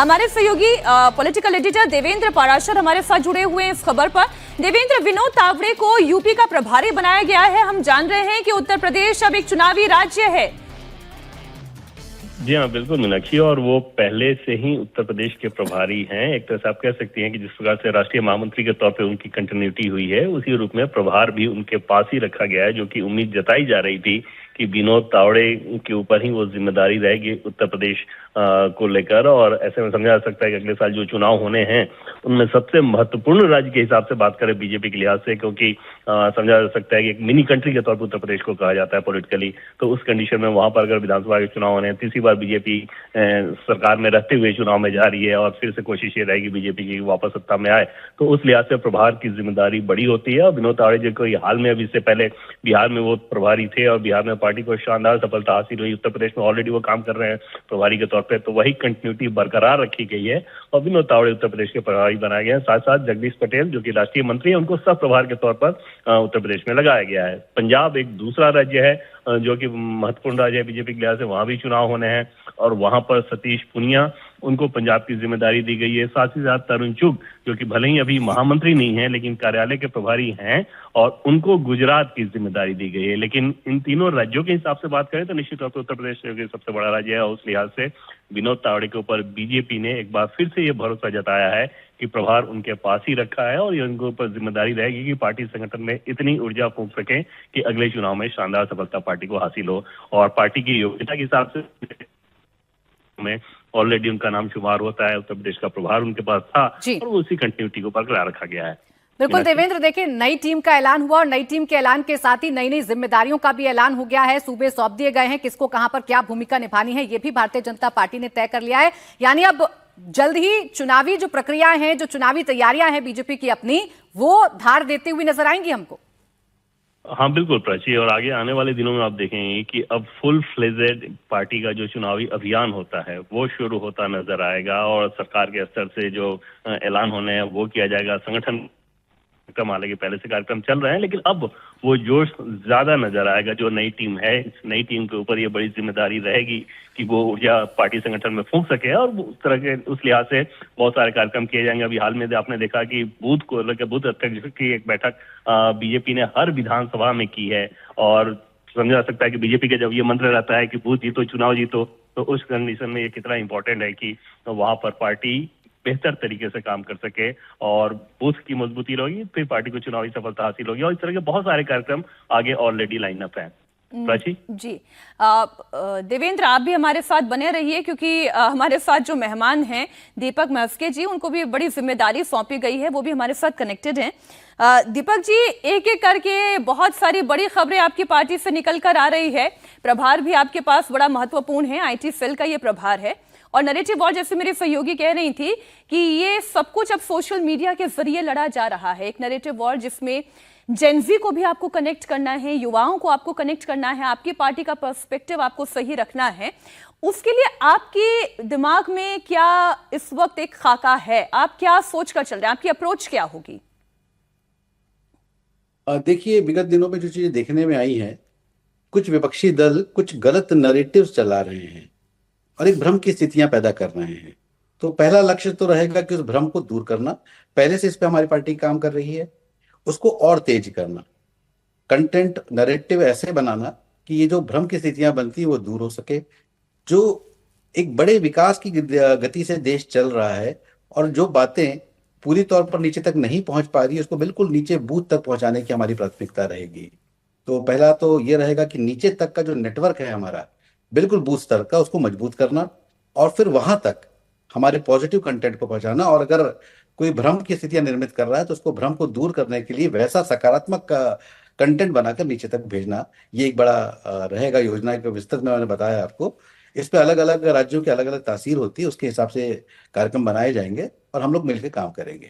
हमारे सहयोगी political editor Devendra Parashar हमारे साथ जुड़े हुए हैं इस खबर पर। देवेंद्र, विनोद तावड़े को यूपी का प्रभारी बनाया गया है। हम जान रहे हैं कि उत्तर प्रदेश अब एक चुनावी राज्य है। जी हाँ, बिल्कुल मीनाक्षी, और वो पहले से ही उत्तर प्रदेश के प्रभारी हैं। एक तरह से आप कह सकती हैं कि जिस प्रकार से राष्ट्रीय महामंत्री के तौर पे उनकी कंटिन्यूटी हुई है, उसी रूप में प्रभार भी उनके पास ही रखा गया है, जो कि उम्मीद जताई जा रही थी कि विनोद तावड़े के ऊपर ही वो जिम्मेदारी रहेगी उत्तर प्रदेश को लेकर। और ऐसे में समझा जा सकता है कि अगले साल जो चुनाव होने हैं उनमें सबसे महत्वपूर्ण राज्य के हिसाब से बात करें बीजेपी के लिहाज से, क्योंकि समझा जा सकता है कि एक मिनी कंट्री के तौर पर उत्तर प्रदेश को कहा जाता है पॉलिटिकली। तो उस कंडीशन में वहां पर अगर विधानसभा के चुनाव होने हैं, तीसरी बार बीजेपी सरकार में रहते हुए चुनाव में जा रही है और फिर से कोशिश ये रहेगी बीजेपी की वापस सत्ता में आए, तो उस लिहाज से प्रभार की जिम्मेदारी बड़ी होती है। और विनोद तावड़े जी को हाल में, अभी इससे पहले बिहार में वो प्रभारी थे और बिहार में पार्टी को शानदार सफलता हासिल हुई। उत्तर प्रदेश में ऑलरेडी वो काम कर रहे हैं प्रभारी के तौर पे, तो वही कंटिन्यूटी बरकरार रखी गई है और विनोद तावड़े उत्तर प्रदेश के प्रभारी बनाए गए हैं। साथ साथ जगदीश पटेल जो कि राष्ट्रीय मंत्री है, उनको सब प्रभार के तौर पर उत्तर प्रदेश में लगाया गया है। पंजाब एक दूसरा राज्य है जो कि महत्वपूर्ण राज्य है बीजेपी के लिहाज से, वहां भी चुनाव होने हैं और वहां पर सतीश पुनिया, उनको पंजाब की जिम्मेदारी दी गई है। साथ ही साथ तरुण चुग जो कि भले ही अभी महामंत्री नहीं है लेकिन कार्यालय के प्रभारी हैं, और उनको गुजरात की जिम्मेदारी दी गई है। लेकिन इन तीनों राज्यों के हिसाब से बात करें तो निश्चित तौर पर उत्तर प्रदेश सबसे बड़ा राज्य है और उस लिहाज से विनोद तावड़े के ऊपर बीजेपी ने एक बार फिर से ये भरोसा जताया है कि प्रभार उनके पास ही रखा है और ये उनके ऊपर जिम्मेदारी रहेगी कि पार्टी संगठन में इतनी ऊर्जा फूंक सके कि अगले चुनाव में शानदार सफलता पार्टी को हासिल हो। और पार्टी की योग्यता के हिसाब से में ऑलरेडी उनका नाम शुमार होता है, उत्तर प्रदेश का प्रभार उनके पास था और उसी कंटिन्यूटी को बरकरार रखा गया है। बिल्कुल देवेंद्र, देखिए नई टीम का ऐलान हुआ और नई टीम के ऐलान के साथ ही नई नई जिम्मेदारियों का भी ऐलान हो गया है। सूबे सौंप दिए गए हैं, किसको कहां पर क्या भूमिका निभानी है ये भी भारतीय जनता पार्टी ने तय कर लिया है। यानी अब जल्द ही चुनावी जो प्रक्रियाएं हैं, जो चुनावी तैयारियां हैं बीजेपी की अपनी, वो धार देते हुए नजर आएंगी हमको। हाँ बिल्कुल प्राची, और आगे आने वाले दिनों में आप देखेंगे कि अब फुल फ्लेजेड पार्टी का जो चुनावी अभियान होता है वो शुरू होता नजर आएगा और सरकार के स्तर से जो ऐलान होने हैं वो किया जाएगा। संगठन कार्यक्रम, हालांकि पहले से कार्यक्रम चल रहे हैं लेकिन अब वो जोश ज्यादा नजर आएगा। जो नई टीम है, इस नई टीम के ऊपर ये बड़ी जिम्मेदारी रहेगी कि वो ऊर्जा पार्टी संगठन में फूंक सके और उस तरह के उस लिहाज से बहुत सारे कार्यक्रम किए जाएंगे। अभी हाल में आपने देखा कि बूथ अध्यक्ष की एक बैठक बीजेपी ने हर विधानसभा में की है और समझा जा सकता है कि बीजेपी का जब ये मंत्र रहता है कि बूथ जीतो चुनाव जीतो, तो उस कंडीशन में ये कितना इंपॉर्टेंट है कि वहां पर पार्टी बेहतर तरीके से काम कर सके और बूथ की मजबूती रहेगी, फिर पार्टी को चुनावी सफलता हासिल होगी। और इस तरह के बहुत सारे कार्यक्रम आगे ऑलरेडी लाइन अप हैं। प्राची जी, देवेंद्र आप भी हमारे साथ बने रहिए क्योंकि हमारे साथ जो मेहमान हैं दीपक मस्के जी, उनको भी बड़ी जिम्मेदारी सौंपी गई है, वो भी हमारे साथ कनेक्टेड हैं। दीपक जी, एक एक करके बहुत सारी बड़ी खबरें आपकी पार्टी से निकल कर आ रही है। प्रभार भी आपके पास बड़ा महत्वपूर्ण है, IT सेल का ये प्रभार है और नैरेटिव वॉर, जैसे मेरी सहयोगी कह रही थी कि ये सब कुछ अब सोशल मीडिया के जरिए लड़ा जा रहा है। एक नैरेटिव वॉर जिसमें जेनजी को भी आपको कनेक्ट करना है, युवाओं को आपको कनेक्ट करना है, आपकी पार्टी का पर्सपेक्टिव आपको सही रखना है। उसके लिए आपके दिमाग में क्या इस वक्त एक खाका है? आप क्या सोच कर चल रहे हैं? आपकी अप्रोच क्या होगी? देखिए, विगत दिनों में जो चीजें देखने में आई हैं, कुछ विपक्षी दल कुछ गलत नैरेटिव्स चला रहे हैं और एक भ्रम की स्थितियां पैदा कर रहे हैं। तो पहला लक्ष्य तो रहेगा कि उस भ्रम को दूर करना। पहले से इस पे हमारी पार्टी काम कर रही है, उसको और तेज करना, कंटेंट नैरेटिव ऐसे बनाना कि ये जो भ्रम की स्थितियां बनती है वो दूर हो सके। जो एक बड़े विकास की गति से देश चल रहा है और जो बातें पूरी तौर पर नीचे तक नहीं पहुंच पा रही है, उसको बिल्कुल नीचे बूथ तक पहुंचाने की हमारी प्राथमिकता रहेगी। तो पहला तो ये रहेगा कि नीचे तक का जो नेटवर्क है हमारा, बिल्कुल बूथ स्तर का, उसको मजबूत करना और फिर वहां तक हमारे पॉजिटिव कंटेंट को पहुंचाना। और अगर कोई भ्रम की स्थितियां निर्मित कर रहा है तो उसको भ्रम को दूर करने के लिए वैसा सकारात्मक कंटेंट बनाकर नीचे तक भेजना, ये एक बड़ा रहेगा योजना के विस्तृत में मैंने बताया आपको। इस पे अलग अलग राज्यों की अलग अलग तासीर होती है, उसके हिसाब से कार्यक्रम बनाए जाएंगे और हम लोग मिलकर काम करेंगे।